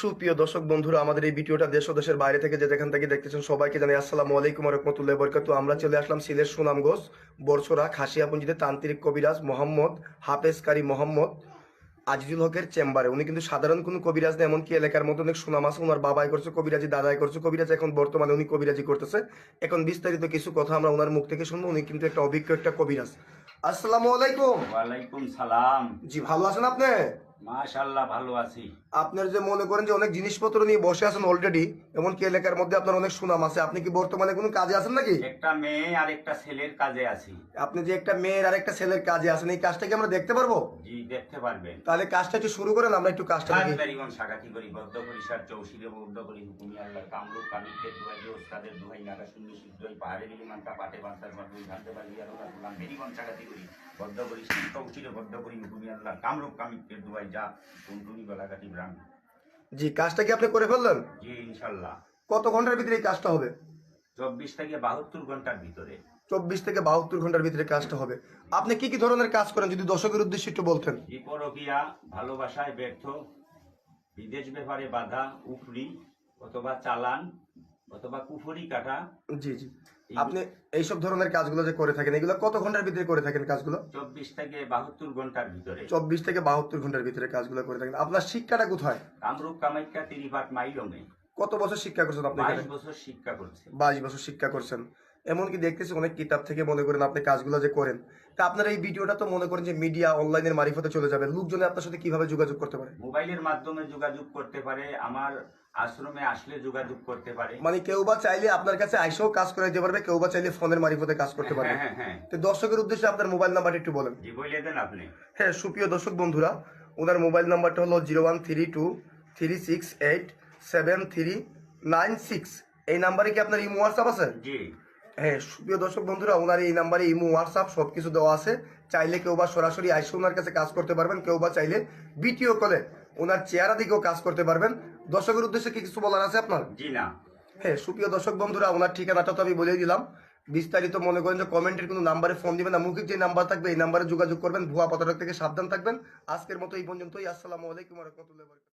সুপ্রিয় দর্শক বন্ধুরা, আমাদের এই ভিডিওটা দেশ ও দেশের বাইরে থেকে যে যেখান থেকে দেখতেছেন সবাইকে জানাই আসসালামু আলাইকুম ওয়া রাহমাতুল্লাহি ওয়া বারাকাতুহু। আমরা চলে আসলাম সিলেট সুনামগঞ্জ বরছড়া খাসিয়াপুঞ্জিতে তান্ত্রিক কবিরাজ মোহাম্মদ হাফেজ কারি মোহাম্মদ আজিজুল হকের চেম্বারে। উনি কিন্তু সাধারণ কোনো কবিরাজ না, এমনকি এলাকার মধ্যে অনেক সুনাম আছে। ওনার বাবাই করছে কবিরাজি, দাদাই করছে কবিরাজি, এখন বর্তমানে উনি কবিরাজি করতেছে। এখন বিস্তারিত কিছু কথা আমরা ওনার মুখ থেকে শুনবো। উনি কিন্তু একটা অভিজ্ঞ একটা কবিরাজ। আসসালামু আলাইকুম। ওয়ালাইকুম সালাম। জি, ভালো আছেন আপনি? মাশাআল্লাহ ভালো আছি। আপনার যে মনে করেন যে অনেক জিনিসপত্র নিয়ে বসে আছেন অলরেডি, এমনকি এলাকার মধ্যে আপনার অনেক সুনাম আছে। আপনি কি বর্তমানে কোনো কাজে আছেন নাকি? একটা মেয়ে আর একটা ছেলের কাজে আছি। আপনি যে একটা মেয়ের আর একটা ছেলের কাজে আছেন, এই কাজটা কি আমরা দেখতে পারবো? জি দেখতে পারবেন। তাহলে কাজটা একটু শুরু করেন, আমরা একটু কাজটা দেখি। কাজবাড়িগণ সাগাতি করি বদ্ধ পরিসার চৌশিরে বদ্ধ করি হুকুমি আল্লাহ কামরূপ কামিককে দুয়াই যে ওস্তাদের দুহাই নাগা শূন্য সিদ্ধই পাহাড়ে গেলি মানটা পাটে বান্তার মাধ্যমে জানতে পারি আর ওরা বললাম বেরিগণ সাগাতি করি বদ্ধ করি চৌশিরে বদ্ধ করি হুকুমি আল্লাহ কামরূপ কামিককে দুয়াই যা টুনটুনি গলাকাটি ব্রাহ্ম। জি, কাজটা কি আপনি করে ফেললেন? জি ইনশাল্লাহ। কত ঘন্টার ভিতরে এই কাজটা হবে? 24 থেকে 72 ঘন্টার ভিতরে। 24 থেকে 72 ঘন্টার ভিতরে কাজটা হবে। আপনি কি কি ধরনের কাজ করেন যদি দর্শকের উদ্দেশ্যে একটু বলতেন? পরকীয়া, ভালোবাসায় ব্যর্থ, বিদেশ ব্যাপারে বাধা, উফরি অথবা চালান অথবা কুফরি কাটা। জি জি। আপনি এইসব ধরনের কাজগুলো যে করে থাকেন, এগুলো কত ঘন্টার ভিতরে করে থাকেন কাজগুলো? 24 থেকে 72 ঘন্টার ভিতরে। 24 থেকে 72 ঘন্টার ভিতরে কাজগুলো করে থাকেন। আপনার শিক্ষাটা কোথায়? কামরূপ কামাখ্যা 30 মাইলমে। কত বছর শিক্ষা করছেন আপনি এখানে? 22 বছর শিক্ষা করছে। 22 বছর শিক্ষা করছেন। এমনকি দেখতেছি অনেক কিতাব থেকে মনে করেন আপনি কাজগুলো যে করেন। তা আপনার এই ভিডিওটা তো মনে করেন যে মিডিয়া অনলাইনের মারিফতে চলে যাবে। লোকজনে আপনার সাথে কিভাবে যোগাযোগ করতে পারে? মোবাইলের মাধ্যমে যোগাযোগ করতে পারে, আমার আশ্রমে আসলে যোগাযোগ করতে পারে। মানে কেউ বা চাইলে আপনার কাছে আইসেও কাজ করে দিতে পারবে, কেউ বা চাইলে ফোনের মারিফতে কাজ করতে পারবে। হ্যাঁ হ্যাঁ হ্যাঁ। তো দর্শকের উদ্দেশ্যে আপনার মোবাইল নাম্বারটা একটু বলেন। জি বলে দেন আপনি। হ্যাঁ, সুপ্রিয় দর্শক বন্ধুরা, ওনার মোবাইল নাম্বারটা হলো 0132368739 এই নাম্বারে কি আপনার ইমো হোয়াটসঅ্যাপ আছে? জি। হ্যাঁ, সুপ্রিয় দর্শক বন্ধুরা, ওনার এই নাম্বারে ইমো হোয়াটসঅ্যাপ সবকিছু দেওয়া আছে। চাইলে কেউ বা সরাসরি আইসে ওনার কাছে কাজ করতে পারবেন, কেউ বা চাইলে ভিডিও কলে ওনার চেহারা দিকেও কাজ করতে পারবেন। দর্শকের উদ্দেশ্যে কি কিছু বলার আছে আপনার? জি না। হ্যাঁ, সুপ্রিয় দর্শক বন্ধুরা, ওনার ঠিকানাটা তো আমি বলে দিলাম। বিস্তারিত মনে করেন যে কমেন্টের কোনো নাম্বারে ফোন দিবেন না, মৌখিক যে নাম্বার থাকবে এই নাম্বারে যোগাযোগ করবেন। ভুয়া প্রতারক থেকে সাবধান থাকবেন। আজকের মতো এই পর্যন্তই। আসসালামু আলাইকুম ওয়া রাহমাতুল্লাহি ওয়া বারাকাতুহু।